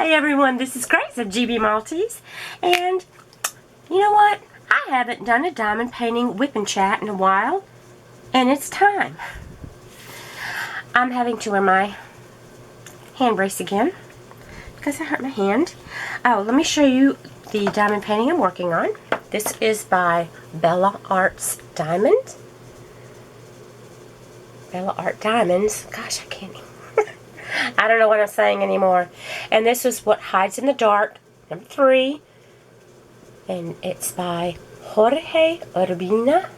Hi everyone, this is Grace of GB Maltese, and you know what? I haven't done a diamond painting whip and chat in a while, and it's time. I'm having to wear my hand brace again because I hurt my hand. Oh, let me show you the diamond painting I'm working on. This is by Bella Arts Diamond. Bella Art Diamonds. Gosh, I can't even. I don't know what I'm saying anymore. And this is What Hides in the Dark, number 3. And it's by Jorge Urbina.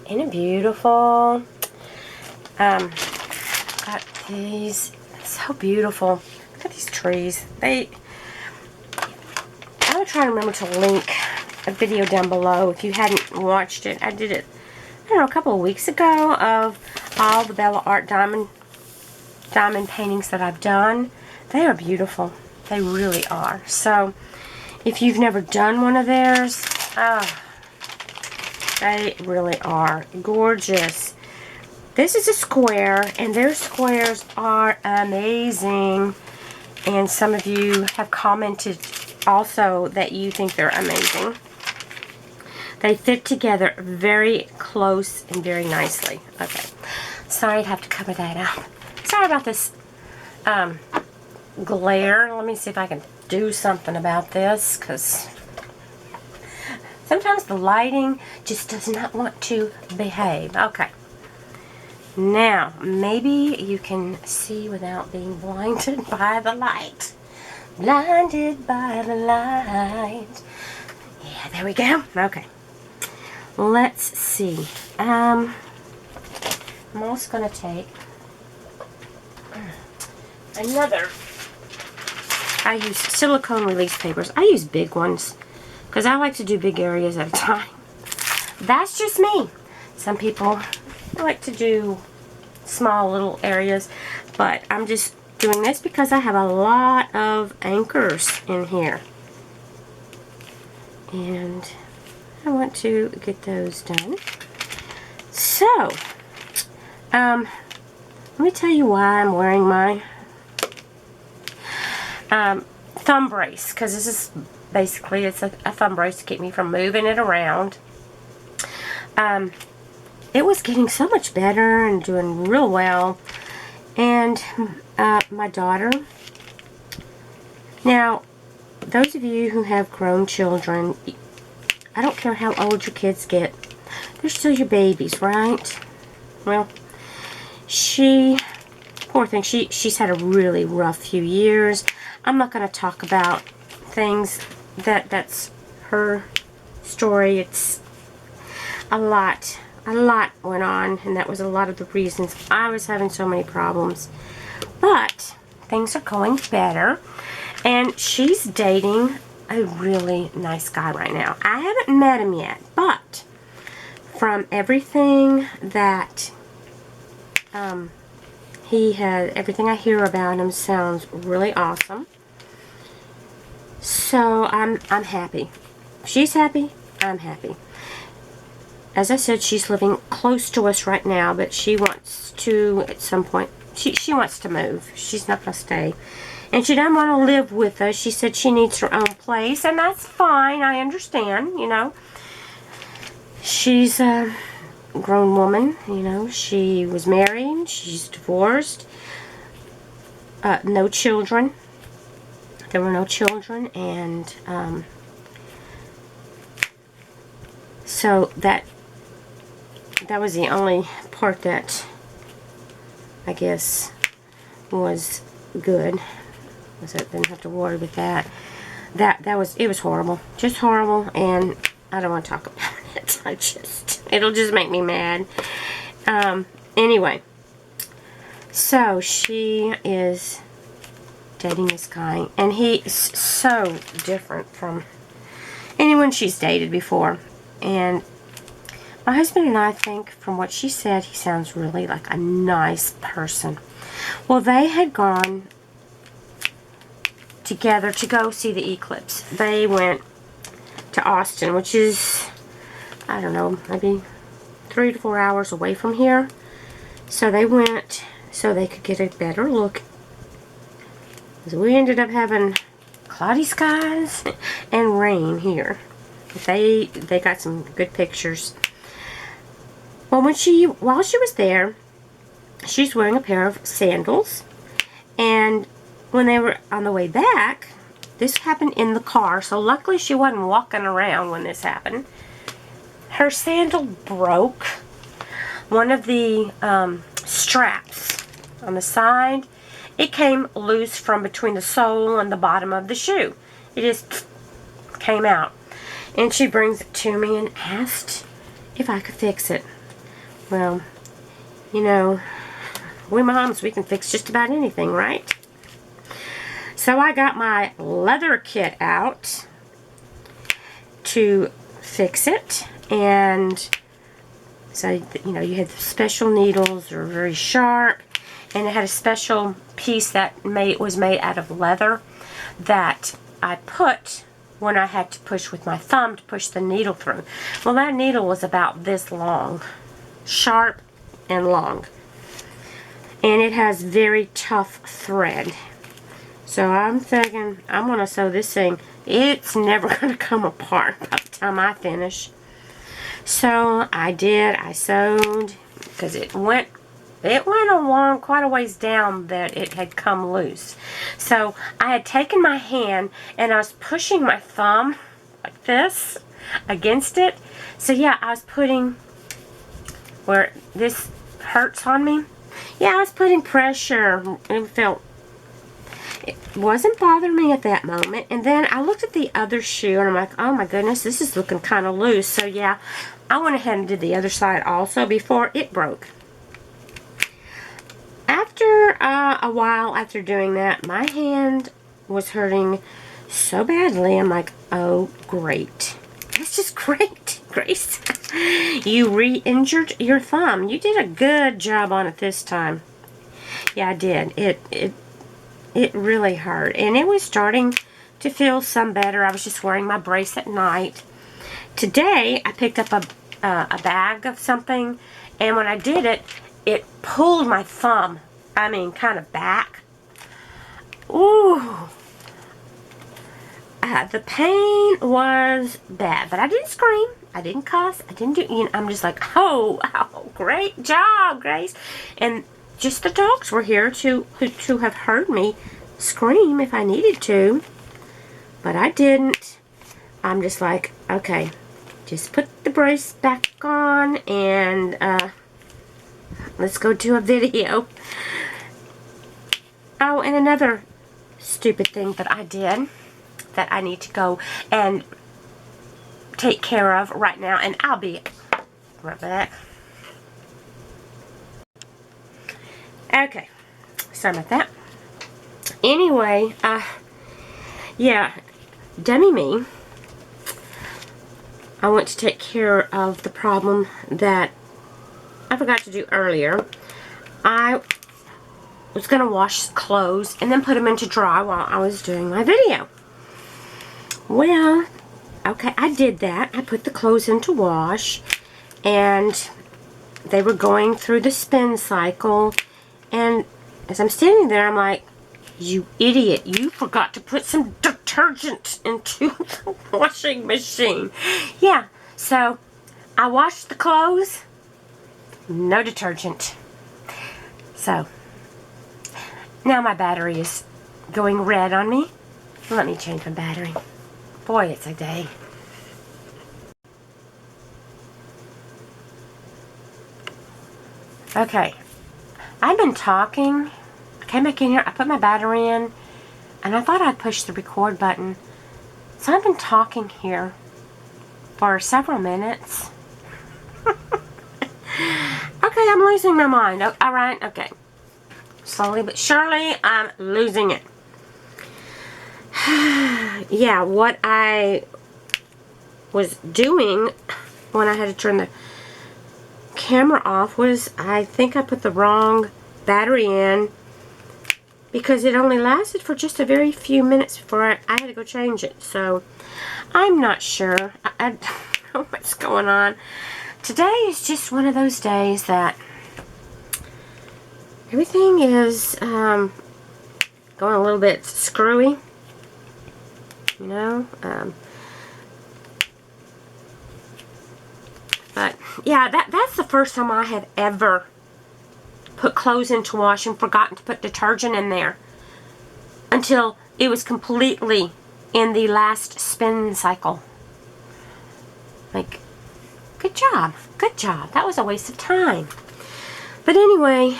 Isn't it beautiful? Got these. So beautiful. Look at these trees. I will try to remember to link a video down below if you hadn't watched it. I did it, I don't know, a couple of weeks ago of all the Bella Art Diamond paintings that I've done. They are beautiful. They really are. So if you've never done one of theirs, they really are gorgeous. This is a square, and their squares are amazing. And some of you have commented also that you think they're amazing. They fit together very close and very nicely. Okay. Sorry, I'd have to cover that up. Sorry about this glare. Let me see if I can do something about this, because sometimes the lighting just does not want to behave. Okay. Now, maybe you can see without being blinded by the light. Blinded by the light. Yeah, there we go. Okay. Let's see. I'm also going to take another. I use silicone release papers. I use big ones because I like to do big areas at a time. That's just me. Some people like to do small little areas, but I'm just doing this because I have a lot of anchors in here, and I want to get those done. So let me tell you why I'm wearing my thumb brace, because this is basically, it's a thumb brace to keep me from moving it around. It was getting so much better and doing real well, and my daughter, now those of you who have grown children, I don't care how old your kids get, they're still your babies, right? Well, she, poor thing, she's had a really rough few years. I'm not going to talk about things that's her story. It's a lot went on, and that was a lot of the reasons I was having so many problems. But things are going better, and she's dating a really nice guy right now. I haven't met him yet, but from everything that he had, everything I hear about him sounds really awesome. So I'm happy. She's happy. I'm happy. As I said, she's living close to us right now, but she wants to, at some point, she wants to move. She's not going to stay. And she doesn't want to live with us. She said she needs her own place, and that's fine. I understand, you know. She's a grown woman, you know. She was married. She's divorced. No children. There were no children, and so that was the only part that I guess was good. Was that I didn't have to worry with that. It was horrible, just horrible, and I don't want to talk about it. It'll just make me mad. Anyway, so she is dating this guy, and he's so different from anyone she's dated before. And my husband and I think, from what she said, he sounds really like a nice person. Well, they had gone together to go see the eclipse. They went to Austin, which is, I don't know, maybe 3 to 4 hours away from here. So they went so they could get a better look So we ended up having cloudy skies and rain here. They got some good pictures. Well, while she was there, she's wearing a pair of sandals, and when they were on the way back, this happened in the car, so luckily she wasn't walking around when this happened. Her sandal broke. One of the straps on the side, it came loose from between the sole and the bottom of the shoe. It just came out. And she brings it to me and asked if I could fix it. Well, you know, we moms, we can fix just about anything, right? So I got my leather kit out to fix it. And so, you know, you had special needles that were very sharp. And it had a special piece that was made out of leather that I put when I had to push with my thumb to push the needle through. Well, that needle was about this long. Sharp and long. And it has very tough thread. So I'm thinking, I'm going to sew this thing. It's never going to come apart by the time I finish. So I did. I sewed because it went along quite a ways down that it had come loose. So I had taken my hand and I was pushing my thumb like this against it. So yeah, I was putting where this hurts on me. Yeah, I was putting pressure. It wasn't bothering me at that moment. And then I looked at the other shoe and I'm like, oh my goodness, this is looking kind of loose. So yeah, I went ahead and did the other side also before it broke. After a while after doing that, my hand was hurting so badly. I'm like, oh great. That's just great, Grace. You re-injured your thumb. You did a good job on it this time. Yeah, I did. It really hurt. And it was starting to feel some better. I was just wearing my brace at night. Today, I picked up a bag of something. And when I did it, it pulled my thumb. I mean, kind of back. Ooh. The pain was bad. But I didn't scream. I didn't cuss. I didn't do, you know, I'm just like, oh, great job, Grace. And just the dogs were here to have heard me scream if I needed to. But I didn't. I'm just like, okay, just put the brace back on and let's go do a video. Oh, and another stupid thing that I did that I need to go and take care of right now, and I'll be right back. Okay, sorry about that. Anyway, yeah, dummy me. I went to take care of the problem that I forgot to do earlier. I was going to wash clothes and then put them into dry while I was doing my video. Well, okay, I did that. I put the clothes into wash, and they were going through the spin cycle, and as I'm standing there, I'm like, you idiot, you forgot to put some detergent into the washing machine. Yeah, so I washed the clothes, no detergent. So now my battery is going red on me. Let me change my battery. Boy, it's a day. Okay, I've been talking. I came back in here, I put my battery in, and I thought I'd push the record button. So I've been talking here for several minutes. Okay, I'm losing my mind. Oh, alright, okay. Slowly but surely, I'm losing it. Yeah, what I was doing when I had to turn the camera off was, I think I put the wrong battery in because it only lasted for just a very few minutes before I had to go change it. So I'm not sure. I don't know what's going on. Today is just one of those days that everything is going a little bit screwy, you know. But yeah, that's the first time I have ever put clothes into wash and forgotten to put detergent in there until it was completely in the last spin cycle. Like, good job, good job. That was a waste of time. But anyway,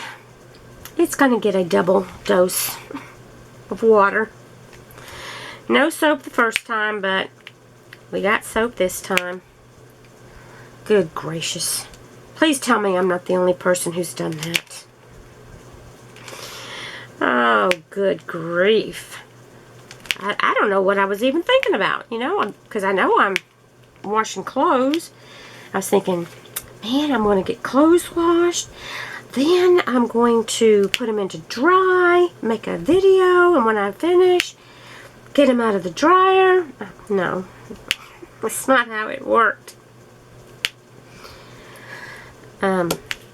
it's going to get a double dose of water. No soap the first time, but we got soap this time. Good gracious. Please tell me I'm not the only person who's done that. Oh, good grief. I don't know what I was even thinking about, you know, because I know I'm washing clothes. I was thinking, man, I'm going to get clothes washed. Then I'm going to put them into dry, make a video, and when I finish, get them out of the dryer. No, that's not how it worked.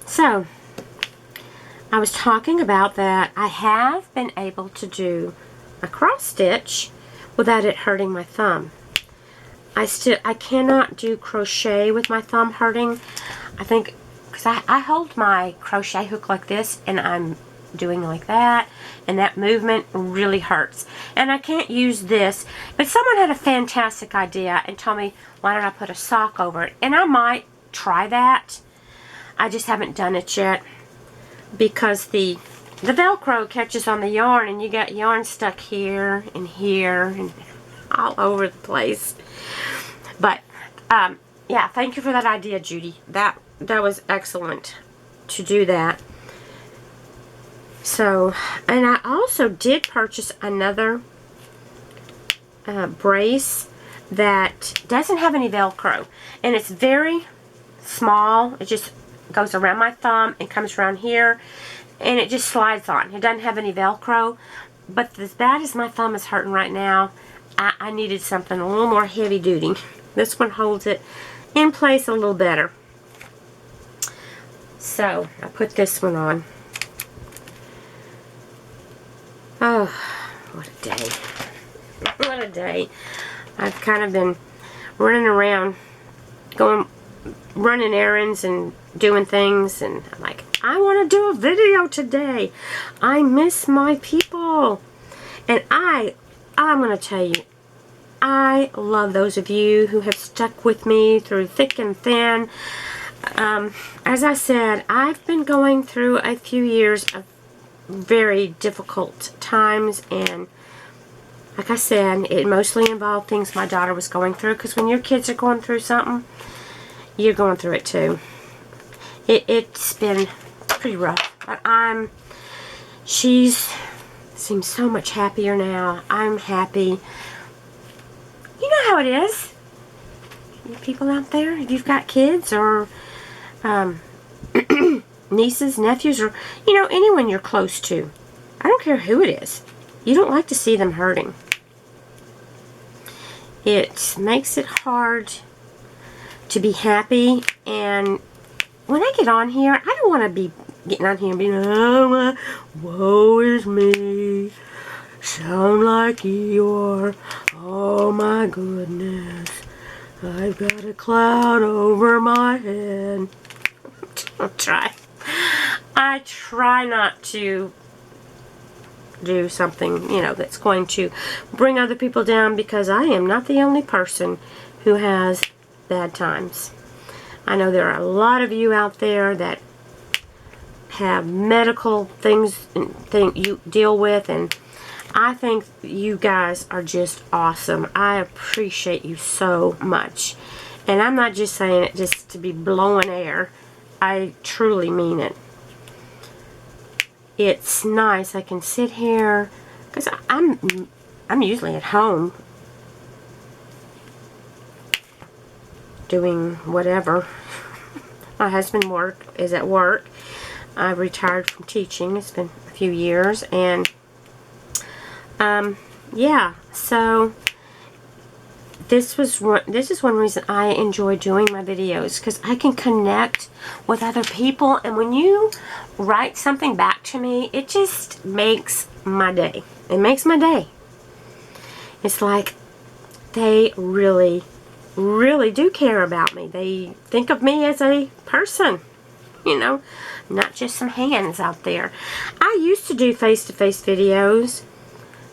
So, I was talking about that I have been able to do a cross stitch without it hurting my thumb. I cannot do crochet with my thumb hurting. I think, because I hold my crochet hook like this, and I'm doing like that, and that movement really hurts. And I can't use this, but someone had a fantastic idea and told me, why don't I put a sock over it? And I might try that. I just haven't done it yet, because the velcro catches on the yarn, and you got yarn stuck here and all over the place. But yeah, thank you for that idea, Judy. That was excellent to do that. So, and I also did purchase another brace that doesn't have any velcro, and it's very small. It just goes around my thumb and comes around here, and it just slides on. It doesn't have any velcro, but as bad as my thumb is hurting right now, I needed something a little more heavy duty. This one holds it in place a little better. So I put this one on. Oh, what a day. What a day. I've kind of been running around, running errands and doing things, and I'm like, I want to do a video today. I miss my people. And I'm going to tell you, I love those of you who have stuck with me through thick and thin. As I said, I've been going through a few years of very difficult times, and like I said, it mostly involved things my daughter was going through, because when your kids are going through something, you're going through it too. It's been pretty rough, but she seems so much happier now. I'm happy. You know how it is. You people out there, if you've got kids or nieces, nephews, or, you know, anyone you're close to. I don't care who it is. You don't like to see them hurting. It makes it hard to be happy, and when I get on here, I don't want to be getting on here and being, oh, woe is me, sound like Eeyore, oh my goodness, I've got a cloud over my head. I try not to do something, you know, that's going to bring other people down, because I am not the only person who has bad times. I know there are a lot of you out there that have medical things you deal with, and I think you guys are just awesome. I appreciate you so much. And I'm not just saying it just to be blowing air. I truly mean it. It's nice. I can sit here, because I'm usually at home doing whatever. My husband is at work. I retired from teaching. It's been a few years, and yeah, so this is one reason I enjoy doing my videos, because I can connect with other people, and when you write something back to me, it just makes my day. It makes my day. It's like they really, really do care about me. They think of me as a person, you know, not just some hands out there. I used to do face-to-face videos,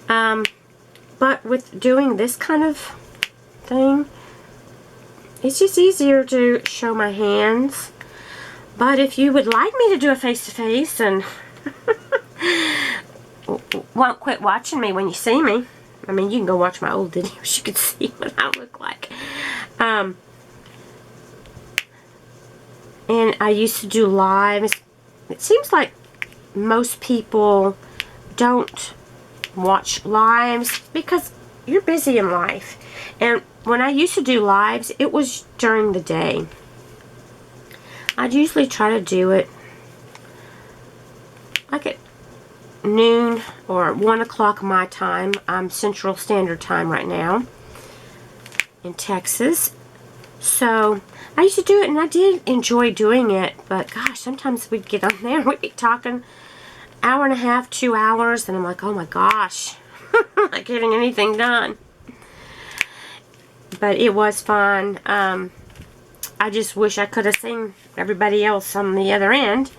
but with doing this kind of thing, it's just easier to show my hands. But if you would like me to do a face-to-face and won't quit watching me when you see me, I mean, you can go watch my old videos. You can see what I look like. And I used to do lives. It seems like most people don't watch lives because you're busy in life. And when I used to do lives, it was during the day. I'd usually try to do it like at noon or 1 o'clock my time. I'm Central Standard Time right now in Texas. So I used to do it, and I did enjoy doing it, but gosh, sometimes we'd get on there and we'd be talking hour and a half, 2 hours, and I'm like, oh my gosh, I'm not getting anything done. But it was fun. I just wish I could have seen everybody else on the other end.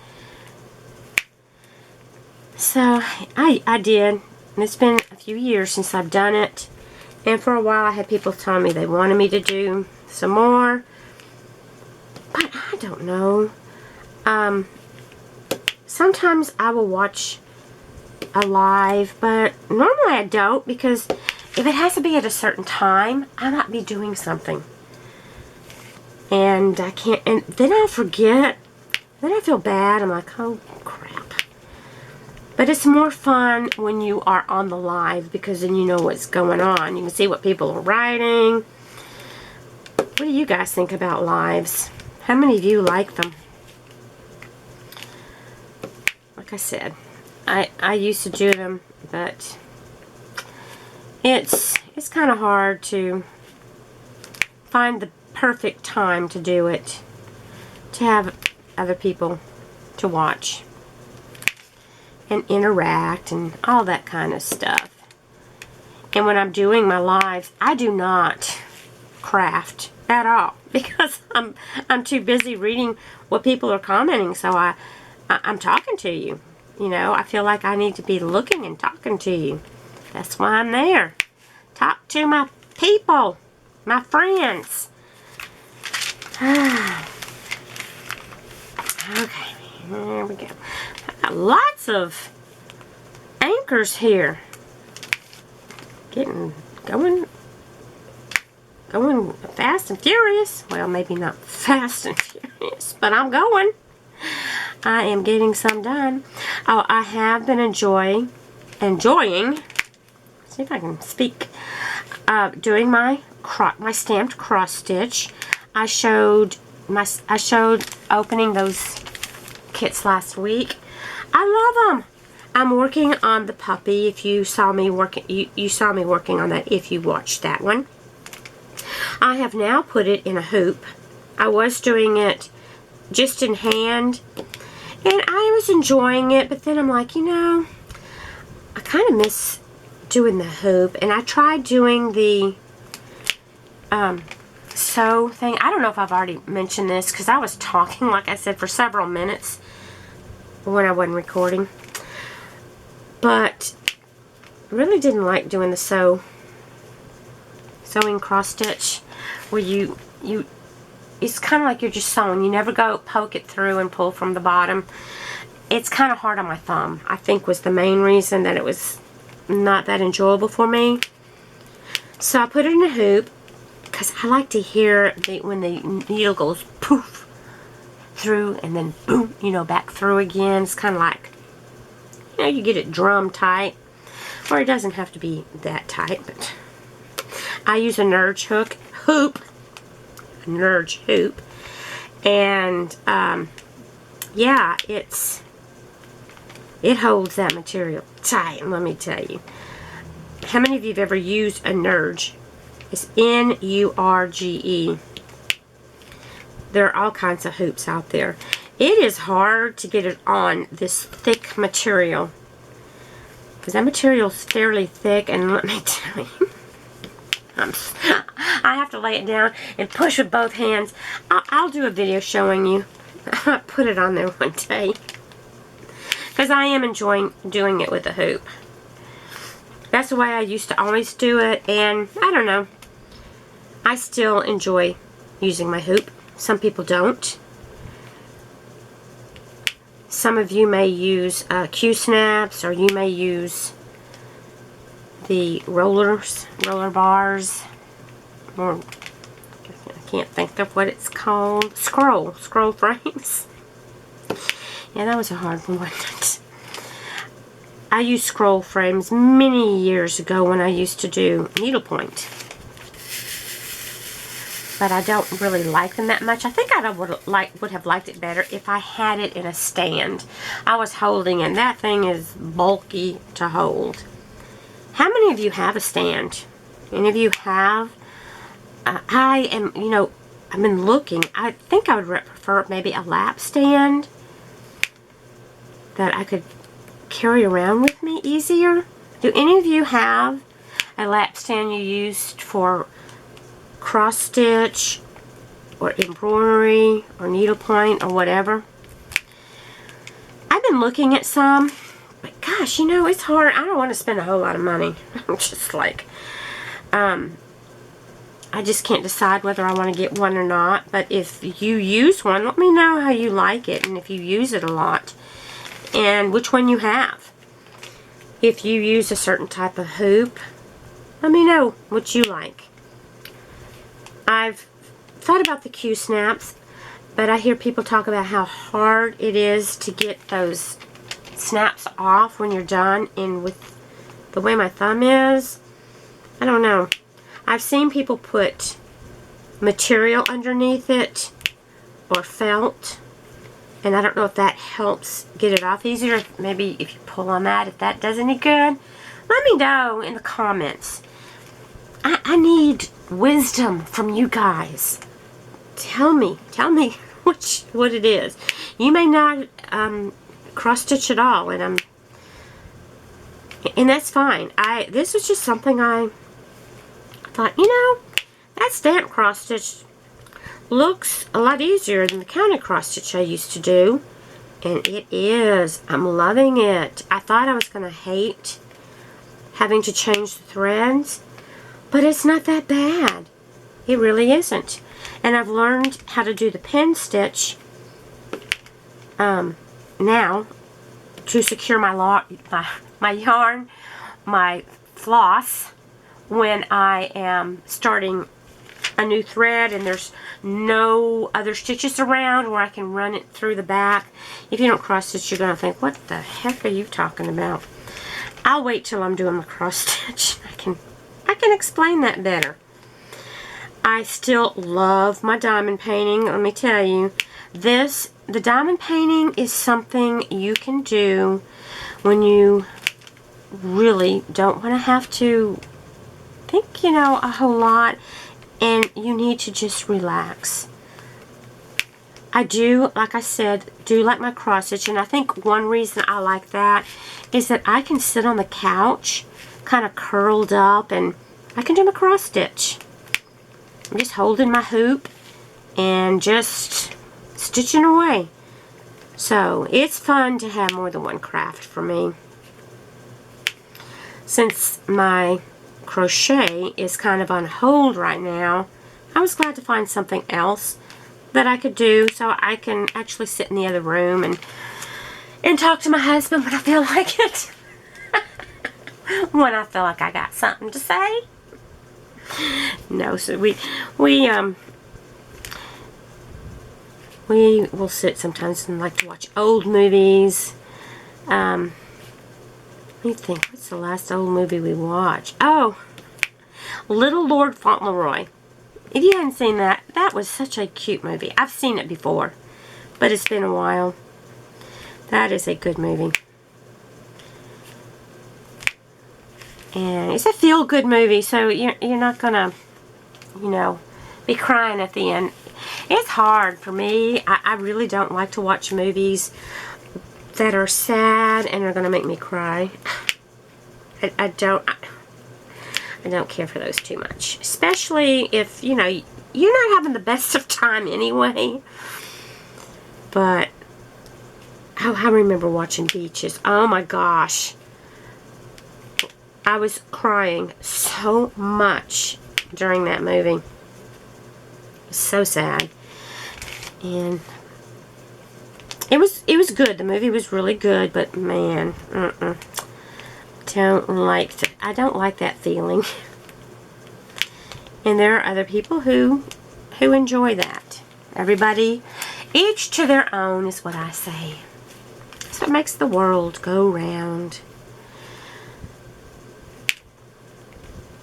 So I did, and it's been a few years since I've done it, and for a while I had people telling me they wanted me to do some more, but I don't know. Sometimes I will watch a live, but normally I don't, because if it has to be at a certain time, I might be doing something. And I can't, and then I forget, then I feel bad. I'm like, oh crap. But it's more fun when you are on the live, because then you know what's going on. You can see what people are writing. What do you guys think about lives? How many of you like them? Like I said, I used to do them, but it's kind of hard to find the perfect time to do it, to have other people to watch and interact and all that kind of stuff. And when I'm doing my lives, I do not craft at all, because I'm too busy reading what people are commenting. So I'm talking to you. You know, I feel like I need to be looking and talking to you. That's why I'm there. Talk to my people, my friends. Okay, there we go. I've got lots of anchors here. Going fast and furious. Well, maybe not fast and furious, but I'm going. I am getting some done. Oh, I have been enjoying, see if I can speak, doing my stamped cross stitch. I showed opening those kits last week. I love them. I'm working on the puppy. If you saw me working, you saw me working on that if you watched that one. I have now put it in a hoop. I was doing it just in hand, and I was enjoying it, but then I'm like, you know, I kind of miss doing the hoop, and I tried doing the sew thing. I don't know if I've already mentioned this, because I was talking, like I said, for several minutes when I wasn't recording, but really didn't like doing the sewing cross stitch, where you it's kind of like you're just sewing. You never go poke it through and pull from the bottom. It's kind of hard on my thumb, I think, was the main reason that it was not that enjoyable for me. So I put it in a hoop, because I like to hear when the needle goes poof through and then boom, you know, back through again. It's kind of like, you know, you get it drum tight, or it doesn't have to be that tight, but I use a Nerge hoop, and yeah, it holds that material tight. Let me tell you. How many of you have ever used a Nerge? It's N-U-R-G-E. There are all kinds of hoops out there. It is hard to get it on this thick material because that material's fairly thick, and let me tell you, I have to lay it down and push with both hands. I'll do a video showing you. I'll put it on there one day, because I am enjoying doing it with a hoop. That's the way I used to always do it, and I don't know. I still enjoy using my hoop. Some people don't. Some of you may use Q-snaps, or you may use the roller bars, or I can't think of what it's called. Scroll frames. Yeah, that was a hard one, wasn't it? I used scroll frames many years ago when I used to do needlepoint. But I don't really like them that much. I think I would have liked it better if I had it in a stand. I was holding it. That thing is bulky to hold. How many of you have a stand? Any of you have? I am, you know, I've been looking. I think I would prefer maybe a lap stand that I could carry around with me easier. Do any of you have a lap stand you used for cross stitch or embroidery or needlepoint or whatever? I've been looking at some, but gosh, you know, it's hard. I don't want to spend a whole lot of money. I'm just like, I just can't decide whether I want to get one or not. But if you use one, let me know how you like it and if you use it a lot and which one you have. If you use a certain type of hoop, let me know what you like. I've thought about the Q-snaps, but I hear people talk about how hard it is to get those snaps off when you're done, and with the way my thumb is, I don't know. I've seen people put material underneath it or felt, and I don't know if that helps get it off easier. Maybe if you pull on that, if that does any good, let me know in the comments. I need wisdom from you guys. Tell me what it is. You may not cross stitch at all, and that's fine. This was just something I thought, you know, that stamp cross stitch looks a lot easier than the counted cross stitch I used to do, and it is. I'm loving it. I thought I was going to hate having to change the threads, but it's not that bad. It really isn't. And I've learned how to do the pin stitch now to secure my yarn, my floss, when I am starting a new thread and there's no other stitches around where I can run it through the back. If you don't cross stitch, you're going to think, what the heck are you talking about? I'll wait till I'm doing the cross stitch. I can explain that better. I still love my diamond painting. Let me tell you, the diamond painting is something you can do when you really don't want to have to think, you know, a whole lot, and you need to just relax. I do, like I said, do like my cross stitch, and I think one reason I like that is that I can sit on the couch kind of curled up and I can do my cross stitch. I'm just holding my hoop and just stitching away. So it's fun to have more than one craft for me. Since my crochet is kind of on hold right now, I was glad to find something else that I could do so I can actually sit in the other room and talk to my husband when I feel like it. When I feel like I got something to say. No, so we will sit sometimes and like to watch old movies. Let me think, what's the last old movie we watched? Oh, Little Lord Fauntleroy. If you haven't seen that, that was such a cute movie. I've seen it before, but it's been a while. That is a good movie. And it's a feel-good movie, so you're not gonna, you know, be crying at the end. It's hard for me. I really don't like to watch movies that are sad and are gonna make me cry. I don't care for those too much. Especially if, you know, you're not having the best of time anyway. But, oh, I remember watching Beaches. Oh my gosh. I was crying so much during that movie. It was so sad. And it was good. The movie was really good, but man, I don't like that feeling. And there are other people who enjoy that. Everybody, each to their own is what I say. That's what makes the world go round.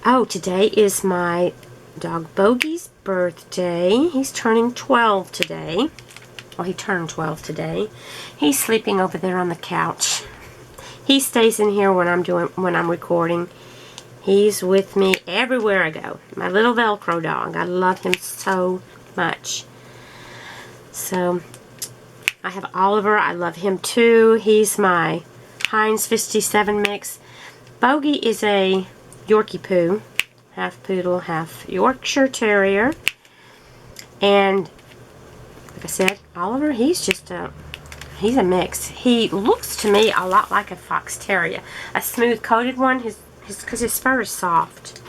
Oh, today is my dog Bogey's birthday. He's turning 12 today. Well, he turned 12 today. He's sleeping over there on the couch. He stays in here when I'm recording. He's with me everywhere I go. My little Velcro dog. I love him so much. So, I have Oliver. I love him too. He's my Heinz 57 mix. Bogey is a Yorkipoo, half poodle, half Yorkshire Terrier. And, like I said, Oliver, he's a mix. He looks to me a lot like a fox terrier. A smooth coated one, because his fur is soft.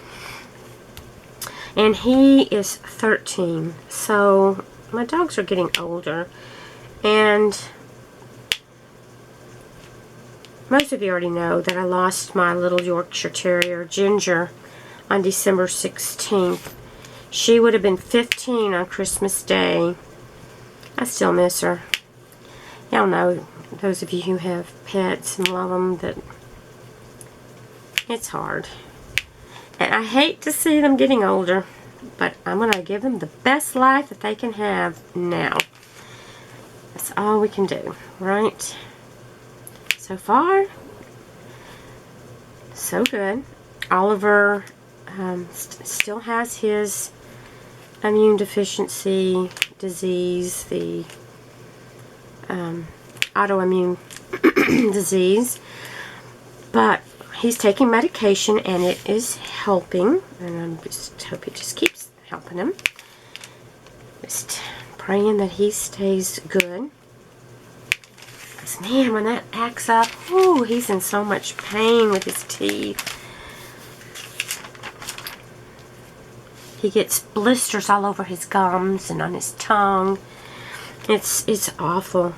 And he is 13. So, my dogs are getting older. And most of you already know that I lost my little Yorkshire Terrier, Ginger, on December 16th. She would have been 15 on Christmas Day. I still miss her. Y'all know, those of you who have pets and love them, that it's hard. And I hate to see them getting older, but I'm going to give them the best life that they can have now. That's all we can do, right? So far, so good. Oliver still has his immune deficiency disease, the autoimmune disease, but he's taking medication and it is helping, and I just hope it just keeps helping him. Just praying that he stays good. Because man, when that acts up, whoo, he's in so much pain with his teeth. He gets blisters all over his gums and on his tongue. It's awful.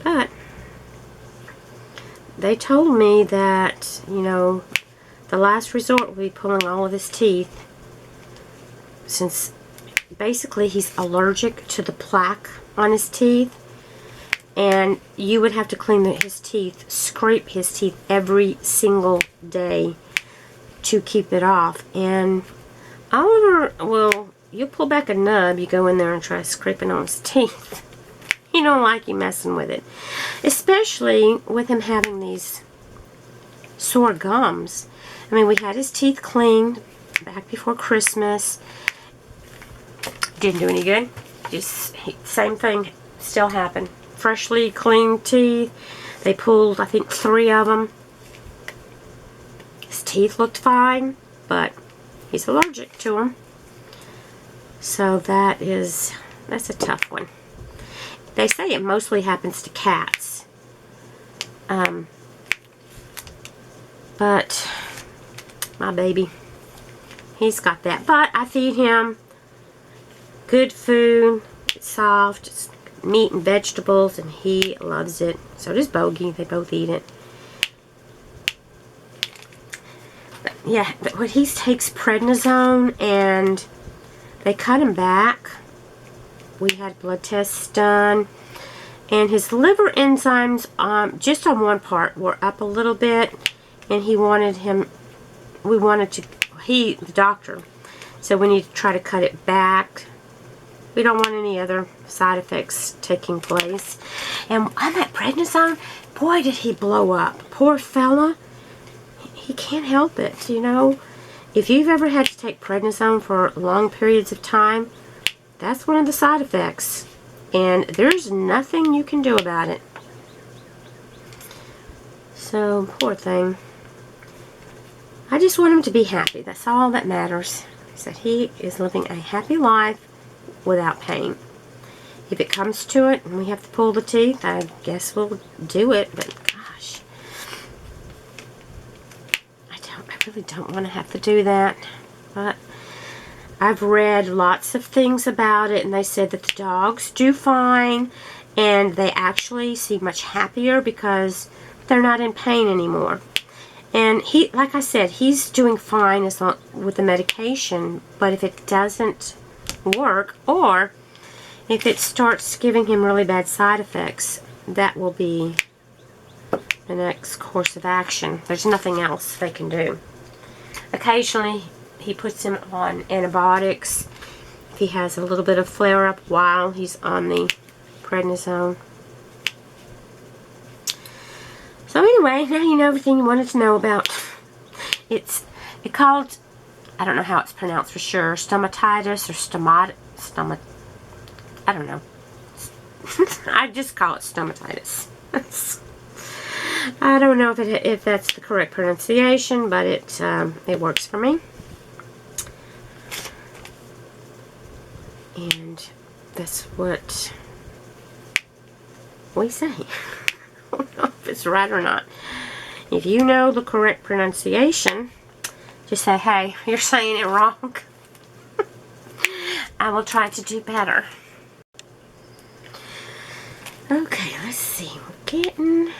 But they told me that, you know, the last resort will be pulling all of his teeth, since basically he's allergic to the plaque on his teeth, and you would have to clean his teeth, scrape his teeth every single day to keep it off. And Oliver will, you pull back a nub, you go in there and try scraping on his teeth. He don't like you messing with it, especially with him having these sore gums. I mean, we had his teeth cleaned back before Christmas. Didn't do any good. Just same thing still happened. Freshly cleaned teeth. They pulled, I think, 3 of them. His teeth looked fine, but he's allergic to them. So that's a tough one. They say it mostly happens to cats. But my baby, he's got that. But I feed him good food. It's soft. It's meat and vegetables, and he loves it. So does Bogey. They both eat it. But yeah, but he takes prednisone, and they cut him back. We had blood tests done, and his liver enzymes, just on one part, were up a little bit, and the doctor said we need to try to cut it back. We don't want any other side effects taking place. And on that prednisone, boy, did he blow up. Poor fella. He can't help it, you know. If you've ever had to take prednisone for long periods of time, that's one of the side effects. And there's nothing you can do about it. So, poor thing. I just want him to be happy. That's all that matters. Is that he is living a happy life without pain. If it comes to it and we have to pull the teeth, I guess we'll do it. But gosh, I really don't want to have to do that. But I've read lots of things about it, and they said that the dogs do fine, and they actually seem much happier because they're not in pain anymore. And he, like I said, he's doing fine as long with the medication, but if it doesn't work, or if it starts giving him really bad side effects, that will be the next course of action. There's nothing else they can do. Occasionally, he puts him on antibiotics if he has a little bit of flare-up while he's on the prednisone. So anyway, now you know everything you wanted to know about. It's called, I don't know how it's pronounced for sure, stomatitis or I don't know. I just call it stomatitis. I don't know if that's the correct pronunciation, but it works for me. And that's what we say. I don't know if it's right or not. If you know the correct pronunciation, just say, hey, you're saying it wrong. I will try to do better. Okay, let's see. We're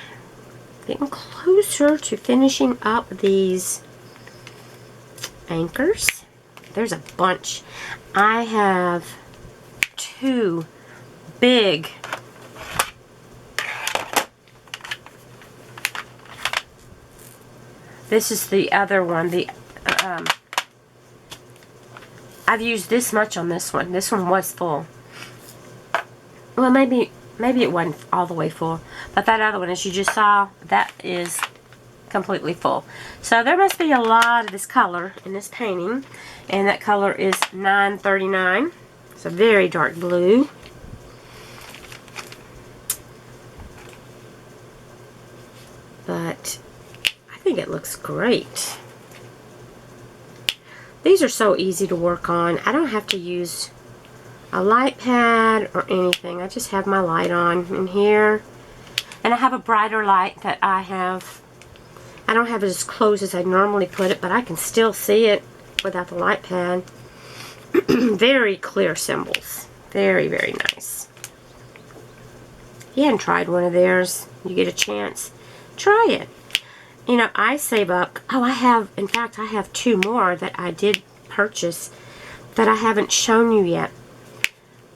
getting closer to finishing up these anchors. There's a bunch. I have 2 big this is the other one. I've used this much on this one. This one was full. Well, maybe it wasn't all the way full, but that other one, as you just saw, that is completely full. So there must be a lot of this color in this painting, and that color is 939. It's a very dark blue. But I think it looks great. These are so easy to work on. I don't have to use a light pad or anything. I just have my light on in here. And I have a brighter light that I don't have it as close as I normally put it, but I can still see it without the light pad. Very clear symbols. Very, very nice. If you hadn't tried one of theirs, you get a chance, try it. You know, I save up. Oh, in fact, I have 2 more that I did purchase that I haven't shown you yet.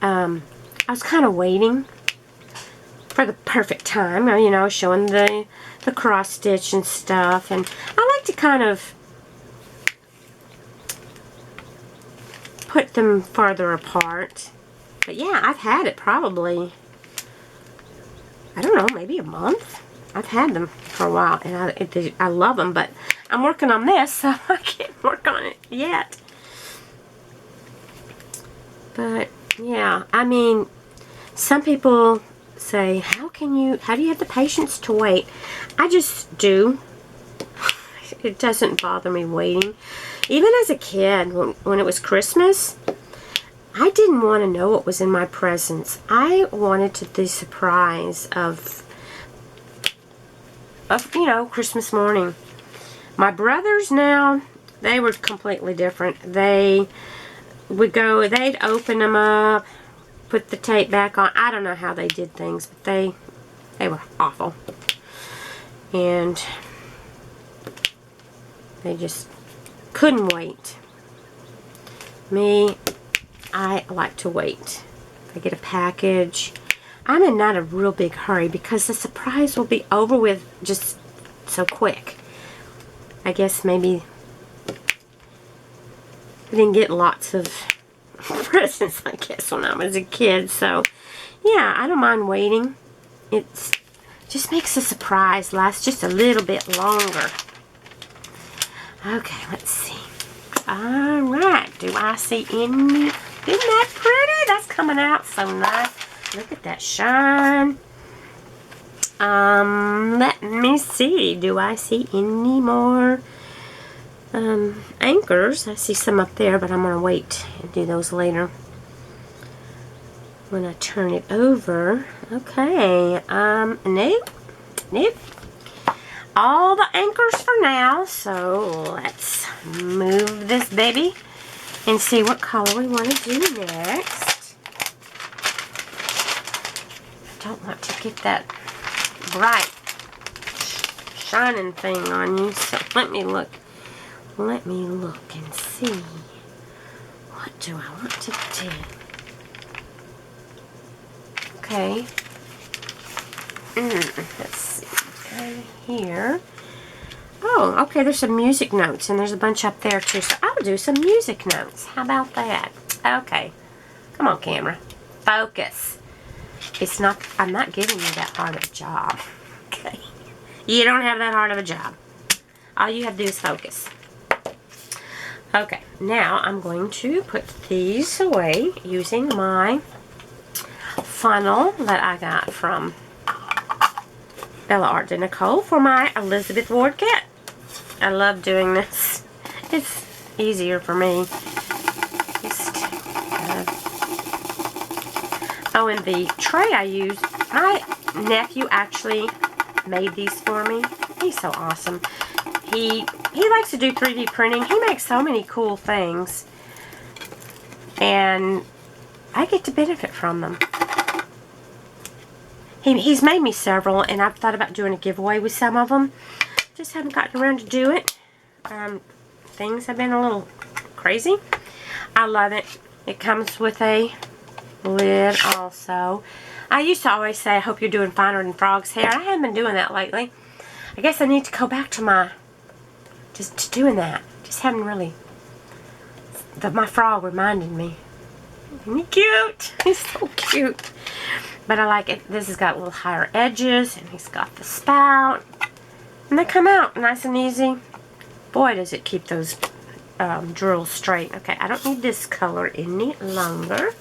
I was kind of waiting for the perfect time, you know, showing the cross stitch and stuff. And I like to kind of put them farther apart. But yeah, I've had it probably, I don't know, maybe a month. I've had them for a while, and I love them, but I'm working on this, so I can't work on it yet. But yeah, I mean, some people say, how do you have the patience to wait? I just do. It doesn't bother me waiting. Even as a kid, when it was Christmas, I didn't want to know what was in my presents. I wanted the surprise of you know, Christmas morning. My brothers now, they were completely different. They'd open them up, put the tape back on. I don't know how they did things, but they were awful. And they just couldn't wait. Me, I like to wait. If I get a package, I'm in not a real big hurry because the surprise will be over with just so quick. I guess maybe I didn't get lots of presents, I guess, when I was a kid. So, yeah, I don't mind waiting. It just makes the surprise last just a little bit longer. Okay, let's see. Alright, do I see any? Isn't that pretty? That's coming out so nice. Look at that shine. Let me see. Do I see any more anchors. I see some up there, but I'm going to wait and do those later when I turn it over. Okay, nope, nope. All the anchors for now, so let's move this baby and see what color we want to do next. I don't want to get that bright shining thing on you, so let me look and see, what do I want to do? Okay, let's see, right here. Oh, okay, there's some music notes, and there's a bunch up there too, so I'll do some music notes. How about that? Okay, come on, camera, focus. I'm not giving you that hard of a job, okay? You don't have that hard of a job. All you have to do is focus. Okay, now I'm going to put these away using my funnel that I got from Bella Art de Nicole for my Elizabeth Ward kit. I love doing this. It's easier for me. Oh, and the tray I use, my nephew actually made these for me. He's so awesome. He likes to do 3D printing. He makes so many cool things, and I get to benefit from them. He's made me several, and I've thought about doing a giveaway with some of them. Just haven't gotten around to do it. Things have been a little crazy. I love it. It comes with a lid also. I used to always say, I hope you're doing finer than Frog's hair. I haven't been doing that lately. I guess I need to go back to just doing that. Just haven't really. My frog reminded me. Isn't he cute? He's so cute. But I like it. This has got little higher edges, and he's got the spout. And they come out nice and easy. Boy, does it keep those drills straight. Okay, I don't need this color any longer.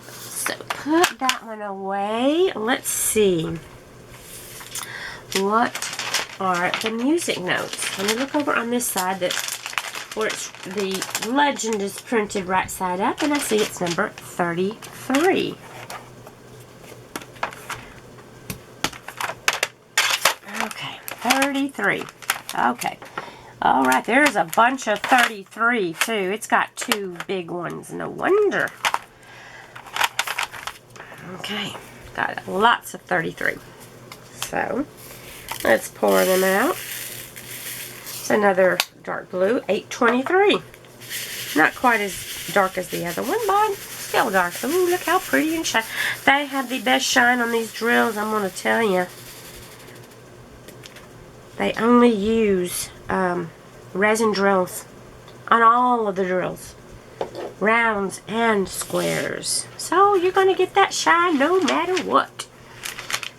So put that one away. Let's see. What are the music notes? Let me look over on this side where the legend is printed right side up, and I see it's number 33. Okay, 33. Okay. Alright, there's a bunch of 33 too. It's got two big ones, no wonder. Okay, got lots of 33. So, let's pour them out. It's another dark blue, 823. Not quite as dark as the other one, but still dark. Ooh, look how pretty and shiny. They have the best shine on these drills, I'm going to tell you. They only use resin drills on all of the drills. Rounds and squares. So you're going to get that shine no matter what.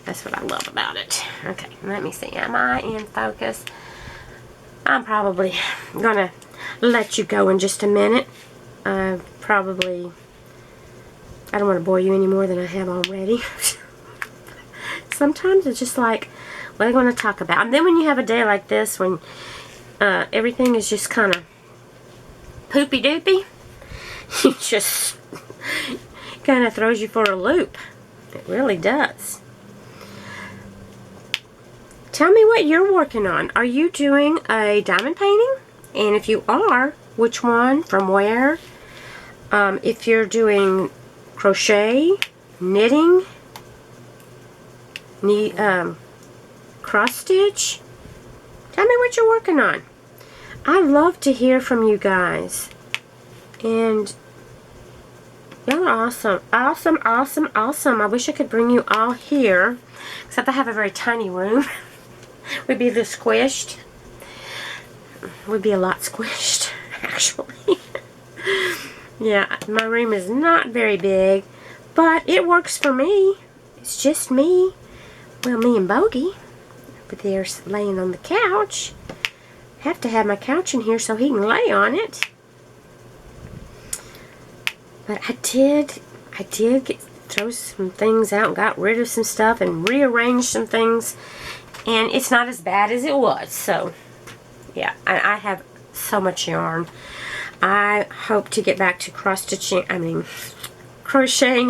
That's what I love about it. Okay, let me see. Am I in focus? I'm probably going to let you go in just a minute. I don't want to bore you any more than I have already. Sometimes it's just like, what are they going to talk about? And then when you have a day like this, when everything is just kind of poopy-doopy, it just kind of throws you for a loop. It really does. Tell me what you're working on. Are you doing a diamond painting? And if you are, which one? From where? If you're doing crochet, knitting, cross stitch, tell me what you're working on. I love to hear from you guys. And y'all are awesome. Awesome, awesome, awesome. I wish I could bring you all here. Except I have a very tiny room. We'd be a little squished. We'd be a lot squished, actually. Yeah, my room is not very big. But it works for me. It's just me. Well, me and Bogey. But they're laying on the couch. Have to have my couch in here so he can lay on it. But I did throw some things out and got rid of some stuff and rearranged some things. And it's not as bad as it was. So, yeah, I have so much yarn. I hope to get back to crocheting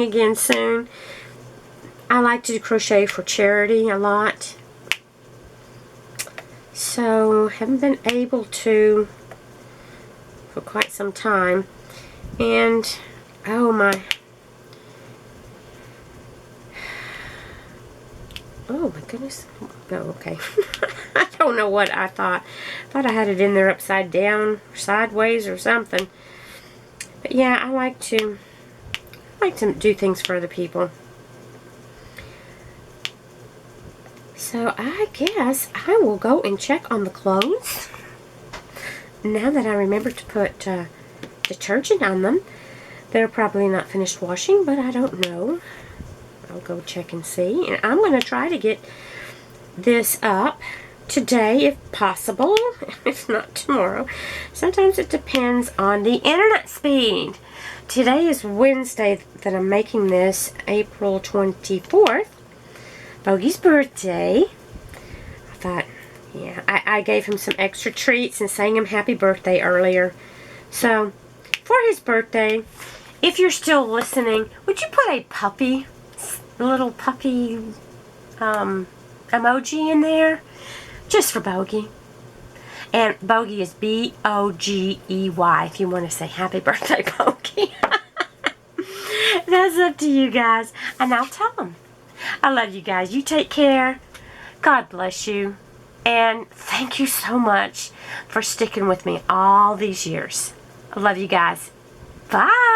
again soon. I like to crochet for charity a lot. So, haven't been able to for quite some time. And, oh my goodness. Oh, okay. I don't know what I thought. I thought I had it in there upside down, or sideways, or something. But yeah, I like to do things for other people. So I guess I will go and check on the clothes. Now that I remember to put detergent on them. They're probably not finished washing, but I don't know. I'll go check and see. And I'm going to try to get this up today if possible, if not tomorrow. Sometimes it depends on the internet speed. Today is Wednesday that I'm making this, April 24th. Bogey's birthday. I thought, yeah, I gave him some extra treats and sang him happy birthday earlier. So, for his birthday, if you're still listening, would you put a little puppy emoji in there? Just for Bogey. And Bogey is B-O-G-E-Y if you want to say happy birthday, Bogey. That's up to you guys. And I'll tell them. I love you guys. You take care. God bless you. And thank you so much for sticking with me all these years. I love you guys. Bye.